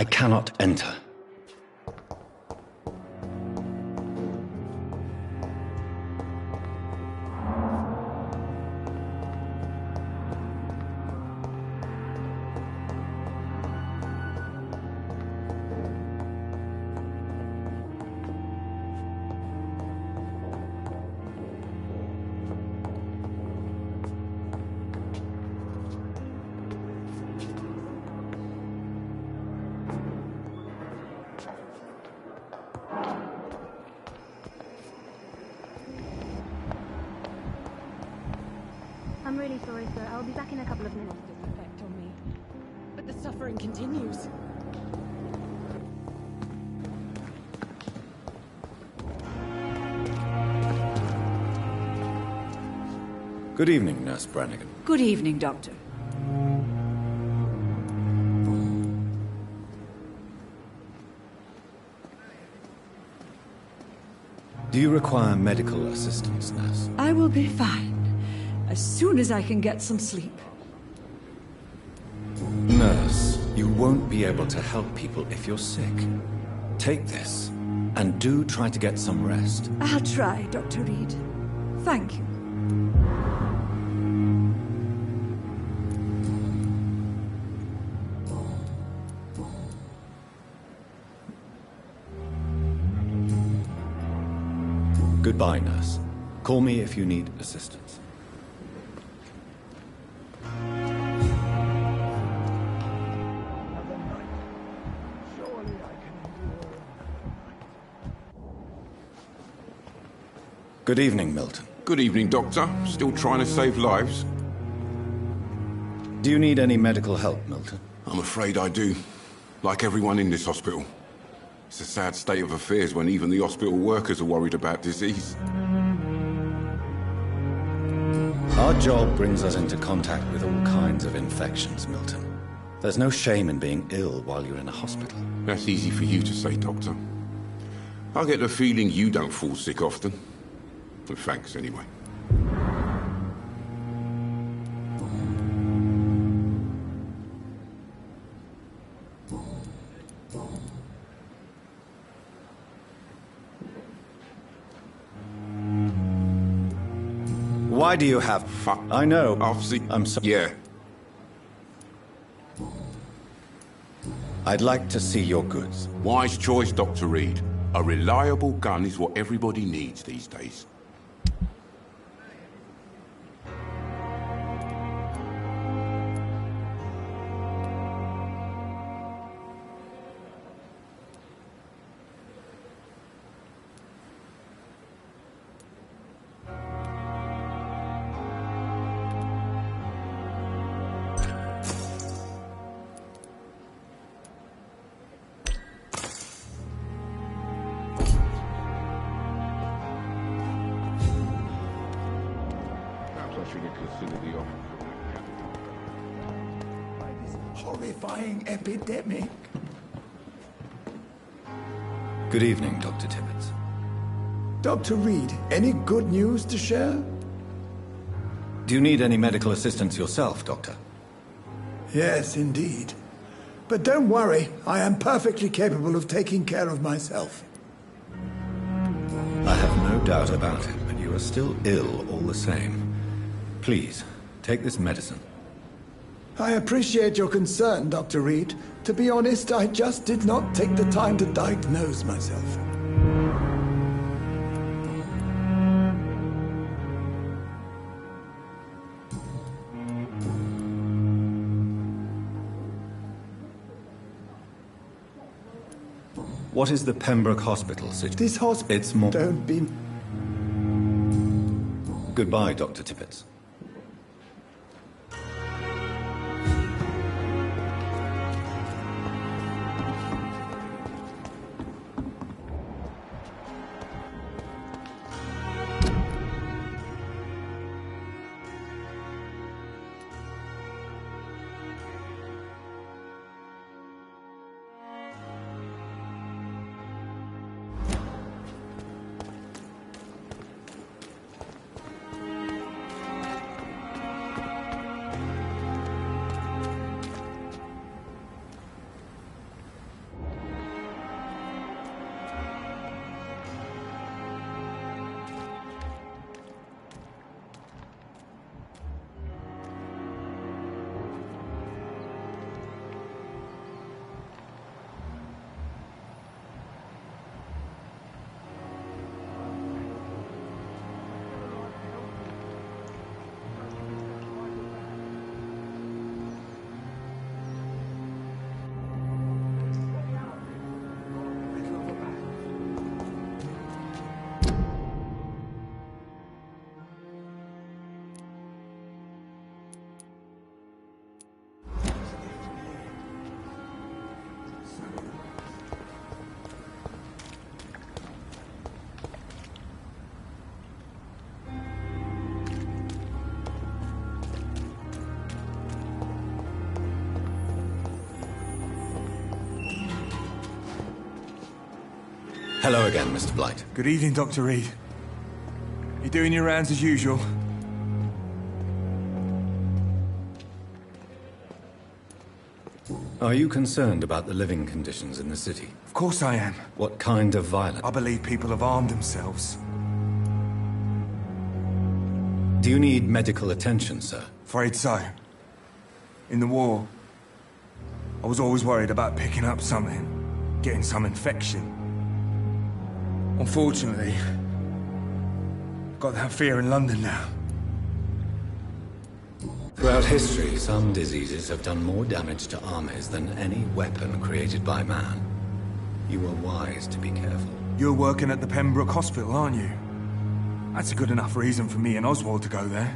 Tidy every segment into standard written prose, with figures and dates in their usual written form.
I cannot enter. I'm really sorry, sir. I'll be back in a couple of minutes. Effect on me. But the suffering continues. Good evening, Nurse Brannigan. Good evening, Doctor. Do you require medical assistance, Nurse? I will be fine as soon as I can get some sleep. Nurse, you won't be able to help people if you're sick. Take this, and do try to get some rest. I'll try, Dr. Reed. Thank you. Goodbye, Nurse. Call me if you need assistance. Good evening, Milton. Good evening, Doctor. Still trying to save lives? Do you need any medical help, Milton? I'm afraid I do. Like everyone in this hospital. It's a sad state of affairs when even the hospital workers are worried about disease. Our job brings us into contact with all kinds of infections, Milton. There's no shame in being ill while you're in a hospital. That's easy for you to say, Doctor. I get the feeling you don't fall sick often. But thanks, anyway. Why do you have... Fuck. I know. Obviously. I'm sorry. Yeah. I'd like to see your goods. Wise choice, Dr. Reed. A reliable gun is what everybody needs these days. Horrifying epidemic. Good evening, Dr. Tibbets. Dr. Reed, any good news to share? Do you need any medical assistance yourself, Doctor? Yes, indeed. But don't worry, I am perfectly capable of taking care of myself. I have no doubt about it, but you are still ill all the same. Please, take this medicine. I appreciate your concern, Dr. Reed. To be honest, I just did not take the time to diagnose myself. What is the Pembroke Hospital situation? This hospital... It's more... Don't be... Goodbye, Dr. Tibbets. Hello again, Mr. Blight. Good evening, Dr. Reed. You doing your rounds as usual? Are you concerned about the living conditions in the city? Of course I am. What kind of violence? I believe people have armed themselves. Do you need medical attention, sir? Afraid so. In the war, I was always worried about picking up something, getting some infection. Unfortunately, I've got that fear in London now. Throughout history, some diseases have done more damage to armies than any weapon created by man. You were wise to be careful. You're working at the Pembroke Hospital, aren't you? That's a good enough reason for me and Oswald to go there.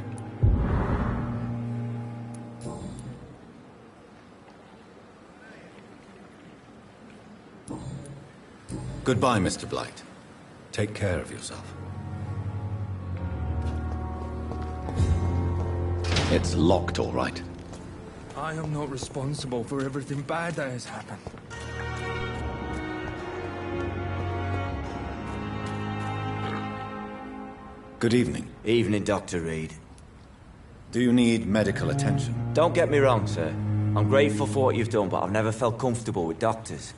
Goodbye, Mr. Blight. Take care of yourself. It's locked, all right. I am not responsible for everything bad that has happened. Good evening. Evening, Dr. Reed. Do you need medical attention? Don't get me wrong, sir. I'm grateful for what you've done, but I've never felt comfortable with doctors.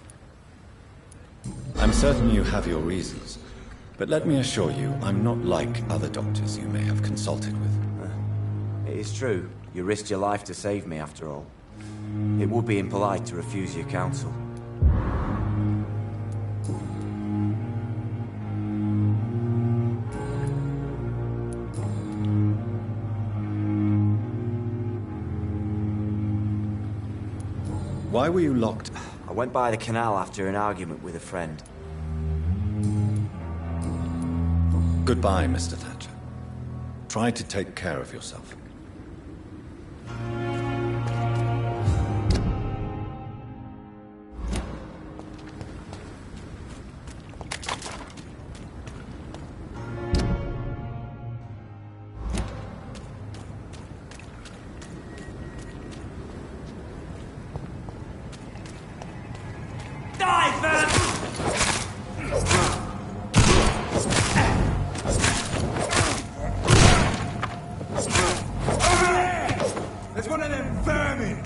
I'm certain you have your reasons. But let me assure you, I'm not like other doctors you may have consulted with. It is true. You risked your life to save me, after all. It would be impolite to refuse your counsel. Why were you locked? I went by the canal after an argument with a friend. Goodbye, Mr. Thatcher. Try to take care of yourself. There's one of them vermin!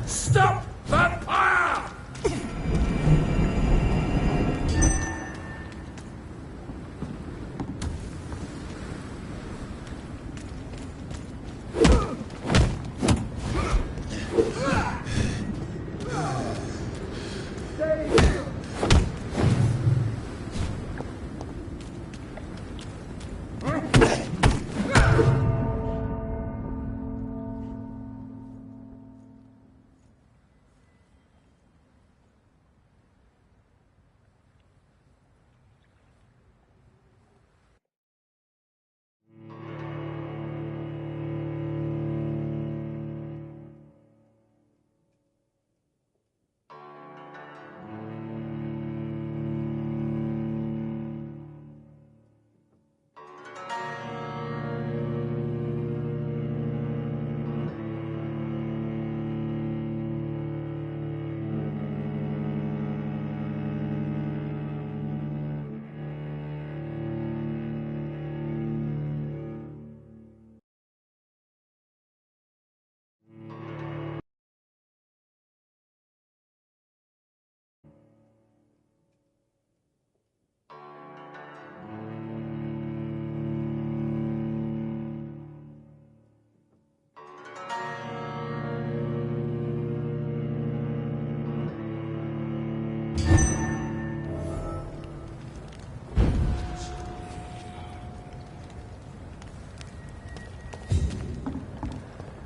Stop that fire!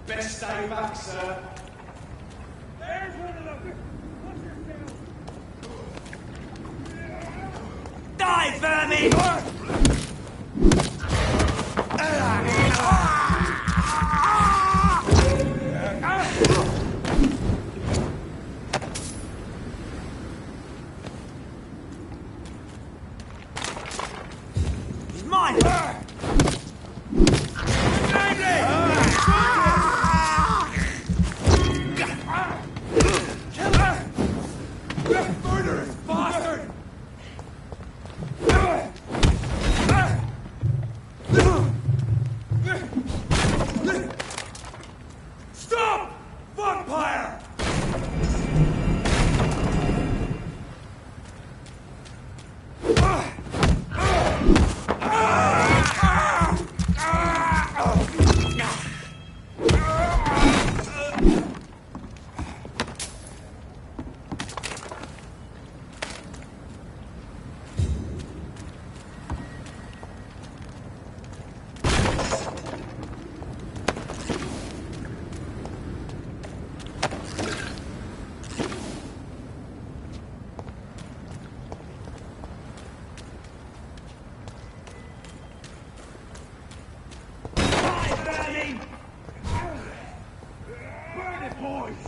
Best stay back, sir. There's one of them! Watch yourself! Die, vermin! He's mine! Murderous bastard! Stop! Vampire! Burn it, boys!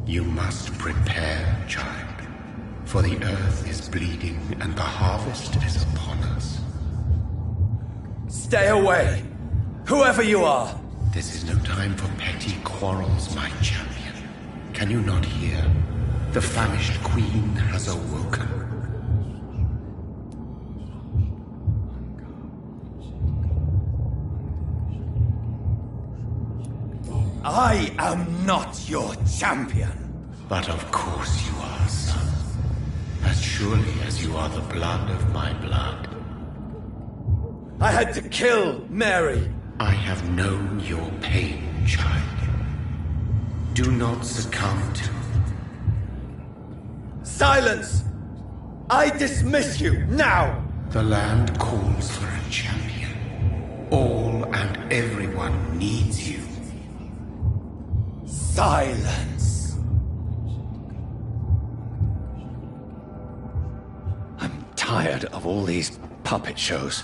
You must prepare, child, for the earth is bleeding and the harvest is upon us. Stay away, whoever you are. This is no time for petty quarrels, my champion. Can you not hear? The famished queen has awoken. I am not your champion. But of course you are, son. As surely as you are the blood of my blood. I had to kill Mary. I have known your pain, child. Do not succumb to... Silence! I dismiss you, now! The land calls for a champion. All and everyone needs you. Silence! I'm tired of all these puppet shows.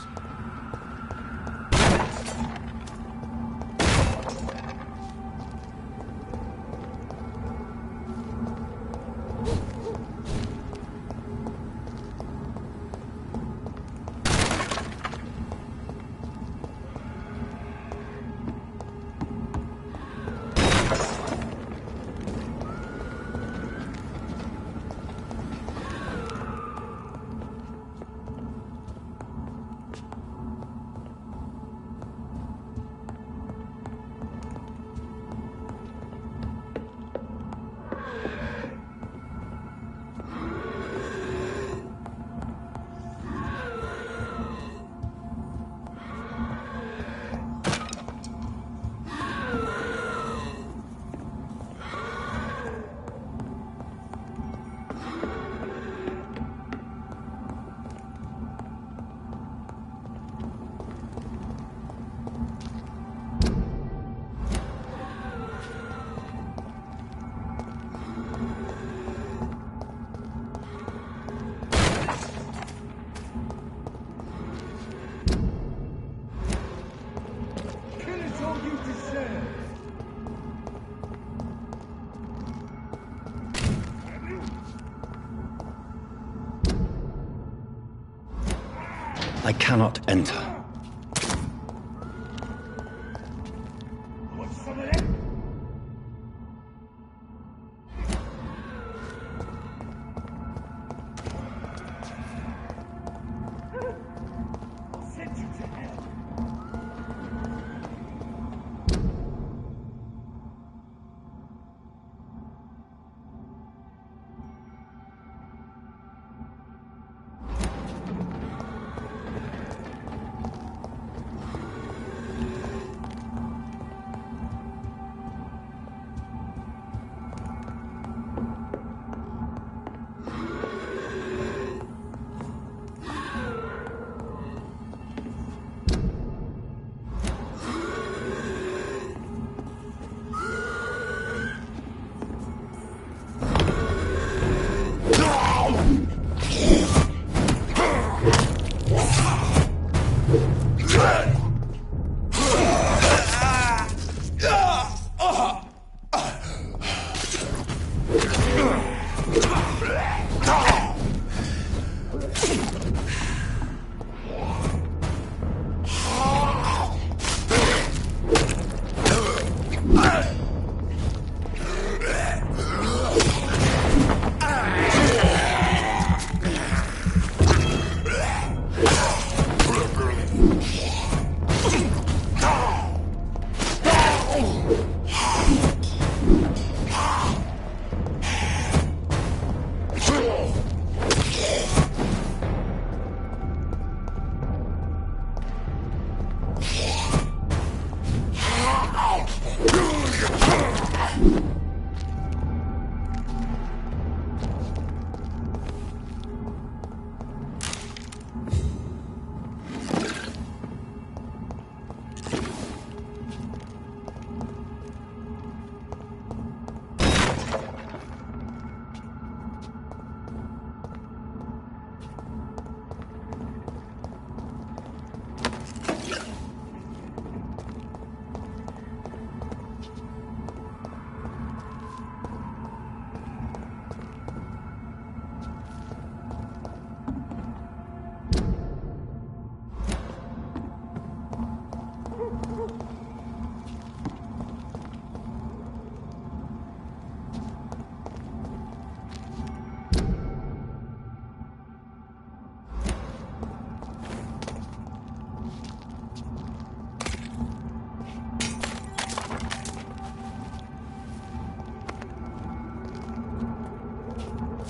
I cannot enter. Want some of that? I'll send you to hell.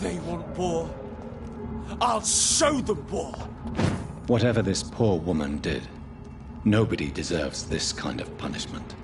They want war. I'll show them war. Whatever this poor woman did, nobody deserves this kind of punishment.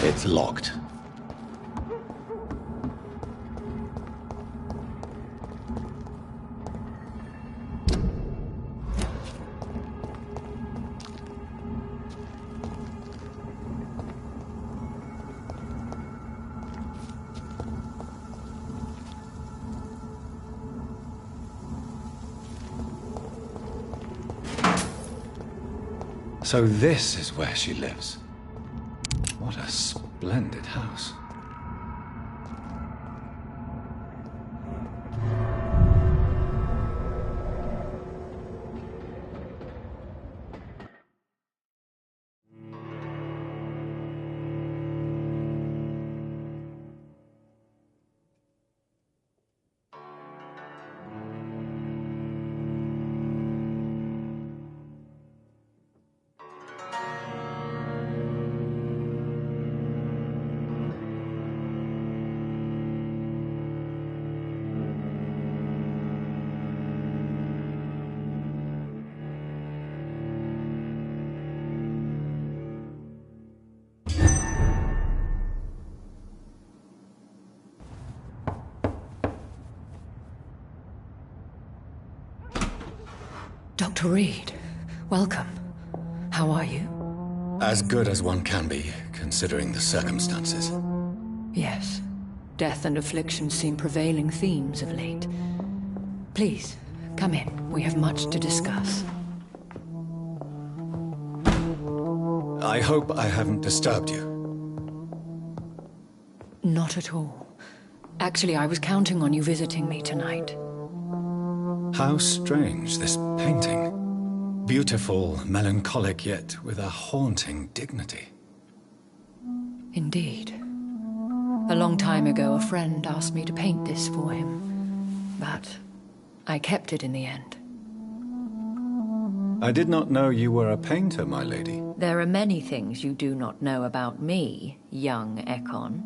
It's locked. So this is where she lives. What a splendid house. Dr. Reed, welcome. How are you? As good as one can be, considering the circumstances. Yes. Death and affliction seem prevailing themes of late. Please, come in. We have much to discuss. I hope I haven't disturbed you. Not at all. Actually, I was counting on you visiting me tonight. How strange, this painting. Beautiful, melancholic, yet with a haunting dignity. Indeed. A long time ago, a friend asked me to paint this for him, but I kept it in the end. I did not know you were a painter, my lady. There are many things you do not know about me, young Ekon.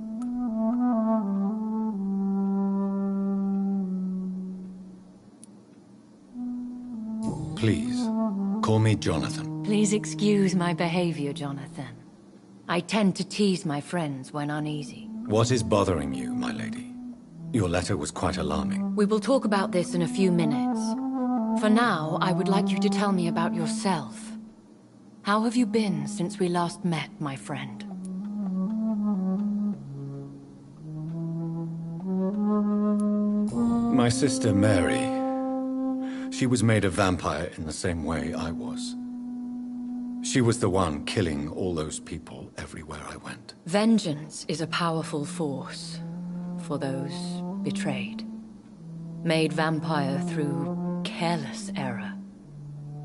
Please, call me Jonathan. Please excuse my behavior, Jonathan. I tend to tease my friends when uneasy. What is bothering you, my lady? Your letter was quite alarming. We will talk about this in a few minutes. For now, I would like you to tell me about yourself. How have you been since we last met, my friend? My sister Mary. She was made a vampire in the same way I was. She was the one killing all those people everywhere I went. Vengeance is a powerful force for those betrayed. Made vampire through careless error.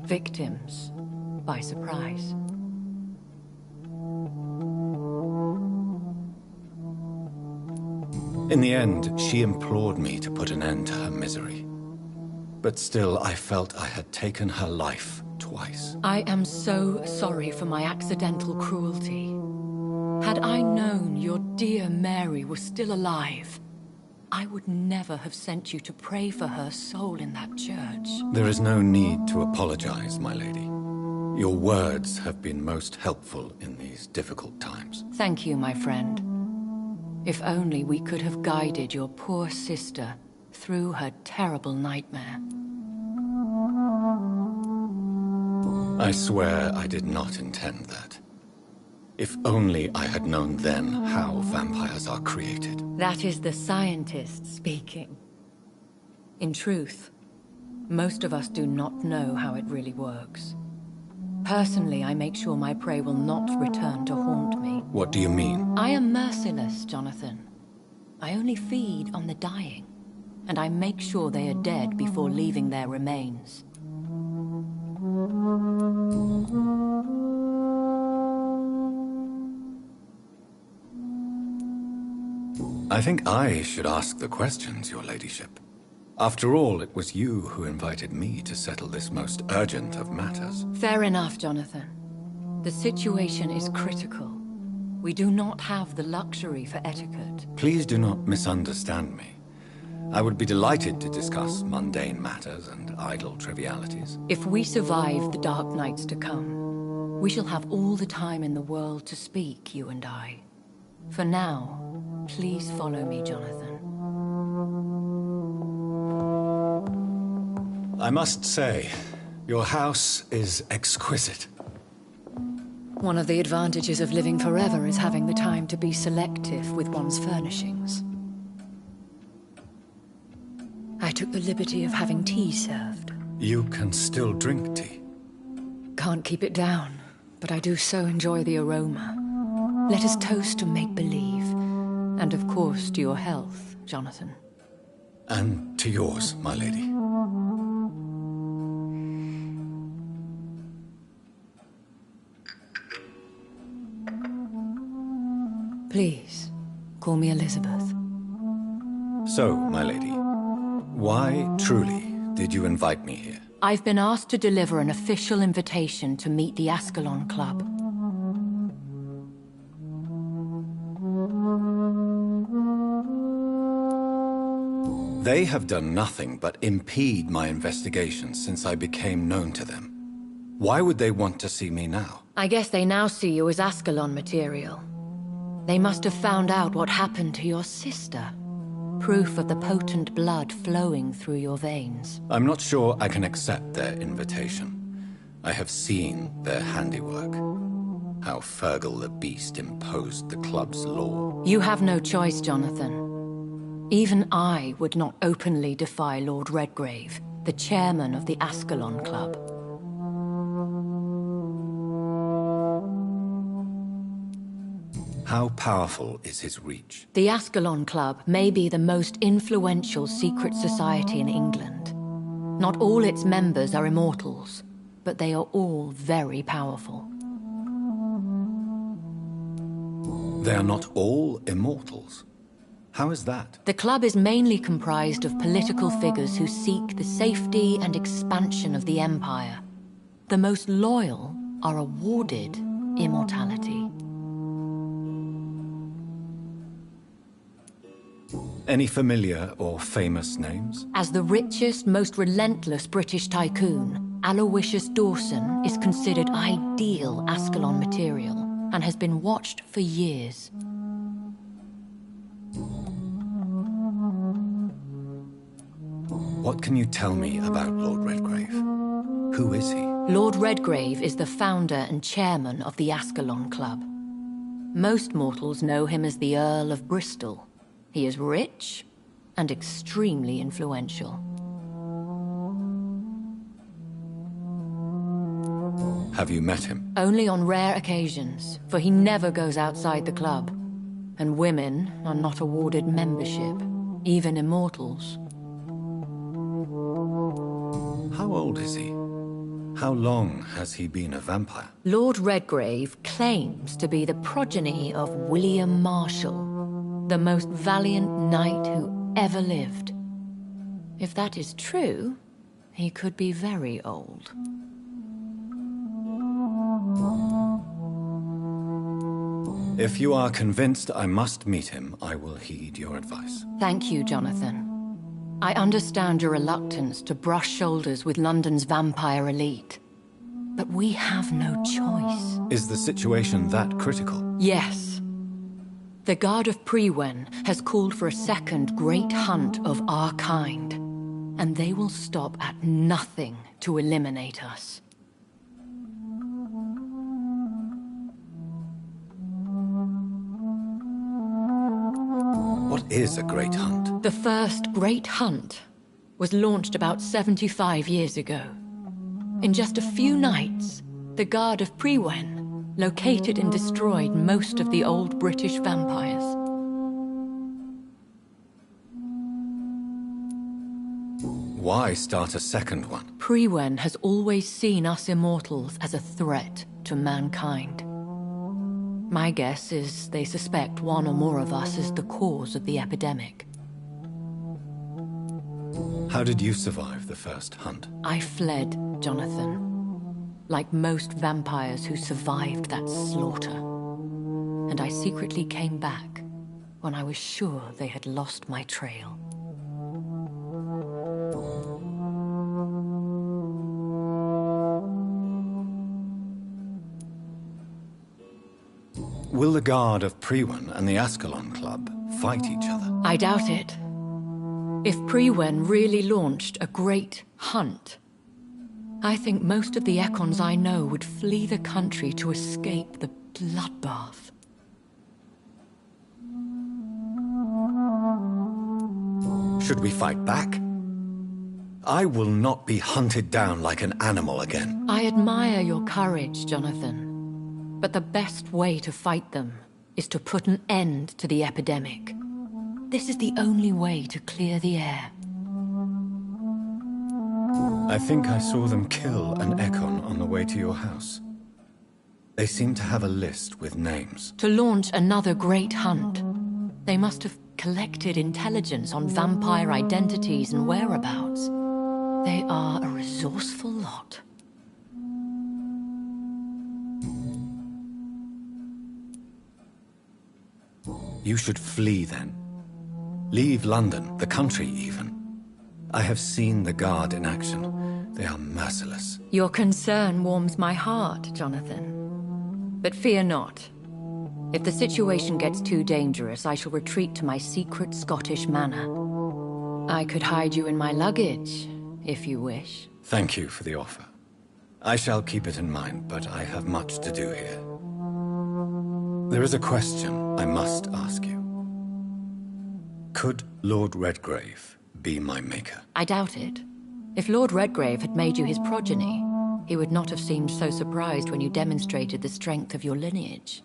Victims by surprise. In the end, she implored me to put an end to her misery. But still, I felt I had taken her life twice. I am so sorry for my accidental cruelty. Had I known your dear Mary was still alive, I would never have sent you to pray for her soul in that church. There is no need to apologize, my lady. Your words have been most helpful in these difficult times. Thank you, my friend. If only we could have guided your poor sister through her terrible nightmare. I swear I did not intend that. If only I had known then how vampires are created. That is the scientist speaking. In truth, most of us do not know how it really works. Personally, I make sure my prey will not return to haunt me. What do you mean? I am merciless, Jonathan. I only feed on the dying, and I make sure they are dead before leaving their remains. I think I should ask the questions, your ladyship. After all, it was you who invited me to settle this most urgent of matters. Fair enough, Jonathan. The situation is critical. We do not have the luxury for etiquette. Please do not misunderstand me. I would be delighted to discuss mundane matters and idle trivialities. If we survive the dark nights to come, we shall have all the time in the world to speak, you and I. For now, please follow me, Jonathan. I must say, your house is exquisite. One of the advantages of living forever is having the time to be selective with one's furnishings. I took the liberty of having tea served. You can still drink tea. Can't keep it down, but I do so enjoy the aroma. Let us toast to make-believe, and of course to your health, Jonathan. And to yours, my lady. Please, call me Elizabeth. So, my lady, why, truly, did you invite me here? I've been asked to deliver an official invitation to meet the Ascalon Club. They have done nothing but impede my investigations since I became known to them. Why would they want to see me now? I guess they now see you as Ascalon material. They must have found out what happened to your sister. Proof of the potent blood flowing through your veins. I'm not sure I can accept their invitation. I have seen their handiwork. How Fergal the Beast imposed the club's law. You have no choice, Jonathan. Even I would not openly defy Lord Redgrave, the chairman of the Ascalon Club. How powerful is his reach? The Ascalon Club may be the most influential secret society in England. Not all its members are immortals, but they are all very powerful. They are not all immortals. How is that? The club is mainly comprised of political figures who seek the safety and expansion of the Empire. The most loyal are awarded immortality. Any familiar or famous names? As the richest, most relentless British tycoon, Aloysius Dawson is considered ideal Ascalon material and has been watched for years. What can you tell me about Lord Redgrave? Who is he? Lord Redgrave is the founder and chairman of the Ascalon Club. Most mortals know him as the Earl of Bristol. He is rich and extremely influential. Have you met him? Only on rare occasions, for he never goes outside the club. And women are not awarded membership, even immortals. How old is he? How long has he been a vampire? Lord Redgrave claims to be the progeny of William Marshall, the most valiant knight who ever lived. If that is true, he could be very old. If you are convinced I must meet him, I will heed your advice. Thank you, Jonathan. I understand your reluctance to brush shoulders with London's vampire elite. But we have no choice. Is the situation that critical? Yes. The Guard of Priwen has called for a second great hunt of our kind, and they will stop at nothing to eliminate us. What is a great hunt? The first great hunt was launched about 75 years ago. In just a few nights, the Guard of Priwen located and destroyed most of the old British vampires. Why start a second one? Priwen has always seen us immortals as a threat to mankind. My guess is they suspect one or more of us is the cause of the epidemic. How did you survive the first hunt? I fled, Jonathan. Like most vampires who survived that slaughter. And I secretly came back when I was sure they had lost my trail. Will the Guard of Priwen and the Ascalon Club fight each other? I doubt it. If Priwen really launched a great hunt, I think most of the Ekons I know would flee the country to escape the bloodbath. Should we fight back? I will not be hunted down like an animal again. I admire your courage, Jonathan. But the best way to fight them is to put an end to the epidemic. This is the only way to clear the air. I think I saw them kill an Ekon on the way to your house. They seem to have a list with names. To launch another great hunt, they must have collected intelligence on vampire identities and whereabouts. They are a resourceful lot. You should flee then. Leave London, the country even. I have seen the Guard in action. They are merciless. Your concern warms my heart, Jonathan. But fear not. If the situation gets too dangerous, I shall retreat to my secret Scottish manor. I could hide you in my luggage, if you wish. Thank you for the offer. I shall keep it in mind, but I have much to do here. There is a question I must ask you. Could Lord Redgrave be my maker? I doubt it. If Lord Redgrave had made you his progeny, he would not have seemed so surprised when you demonstrated the strength of your lineage.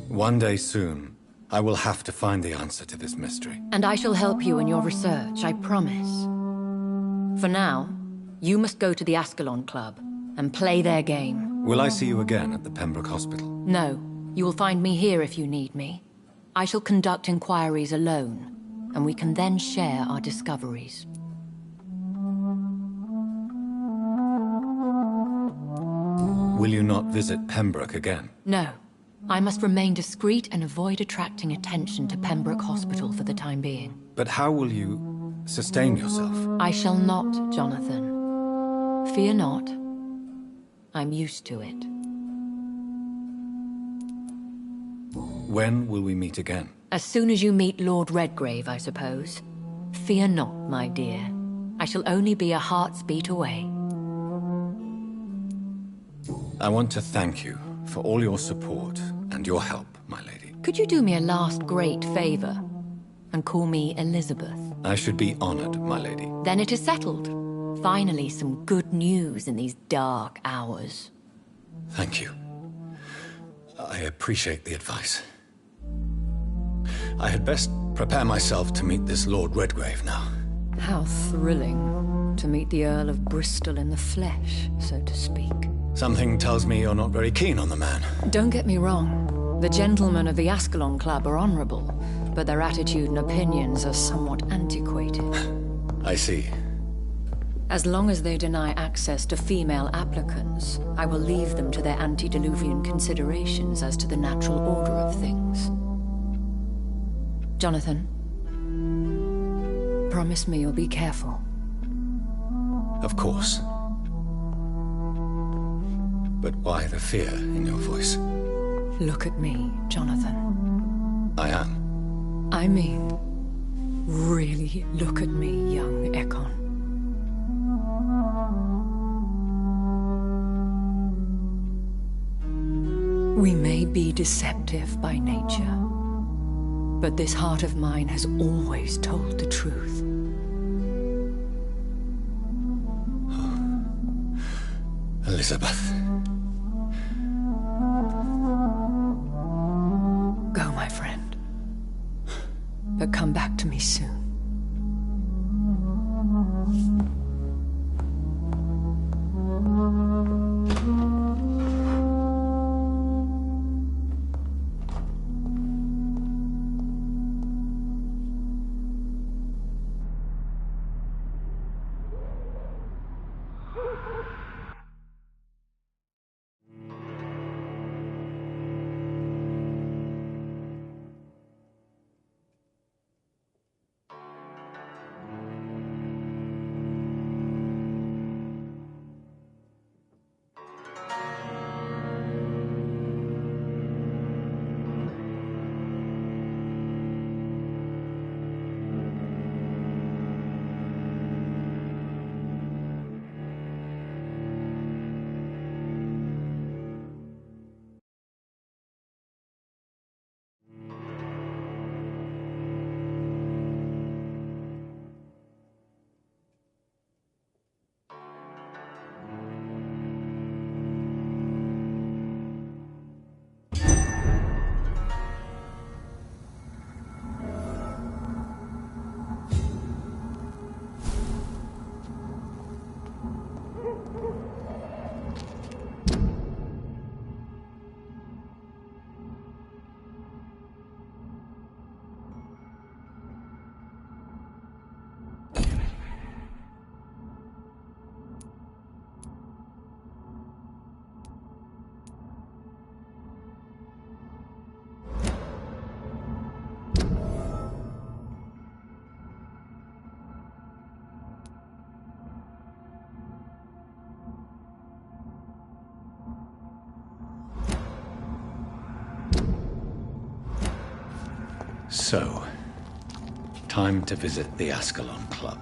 One day soon, I will have to find the answer to this mystery. And I shall help you in your research, I promise. For now, you must go to the Ascalon Club and play their game. Will I see you again at the Pembroke Hospital? No. You will find me here if you need me. I shall conduct inquiries alone, and we can then share our discoveries. Will you not visit Pembroke again? No. I must remain discreet and avoid attracting attention to Pembroke Hospital for the time being. But how will you sustain yourself? I shall not, Jonathan. Fear not. I'm used to it. When will we meet again? As soon as you meet Lord Redgrave, I suppose. Fear not, my dear. I shall only be a heart's beat away. I want to thank you for all your support and your help, my lady. Could you do me a last great favor and call me Elizabeth? I should be honored, my lady. Then it is settled. Finally, some good news in these dark hours. Thank you. I appreciate the advice. I had best prepare myself to meet this Lord Redgrave now. How thrilling to meet the Earl of Bristol in the flesh, so to speak. Something tells me you're not very keen on the man. Don't get me wrong. The gentlemen of the Ascalon Club are honorable, but their attitude and opinions are somewhat antiquated. I see. As long as they deny access to female applicants, I will leave them to their antediluvian considerations as to the natural order of things. Jonathan, promise me you'll be careful. Of course. But why the fear in your voice? Look at me, Jonathan. I am. I mean, really look at me, young Ekon. We may be deceptive by nature, but this heart of mine has always told the truth. Elizabeth. Go, my friend. But come back to me soon. So, time to visit the Ascalon Club.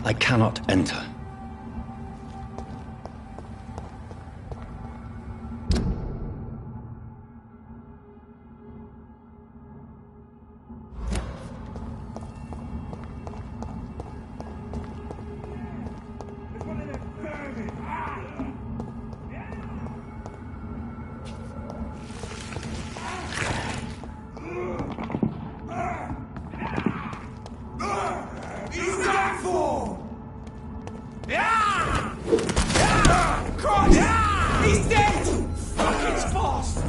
I cannot enter. He's dead! Fuck, it's fast!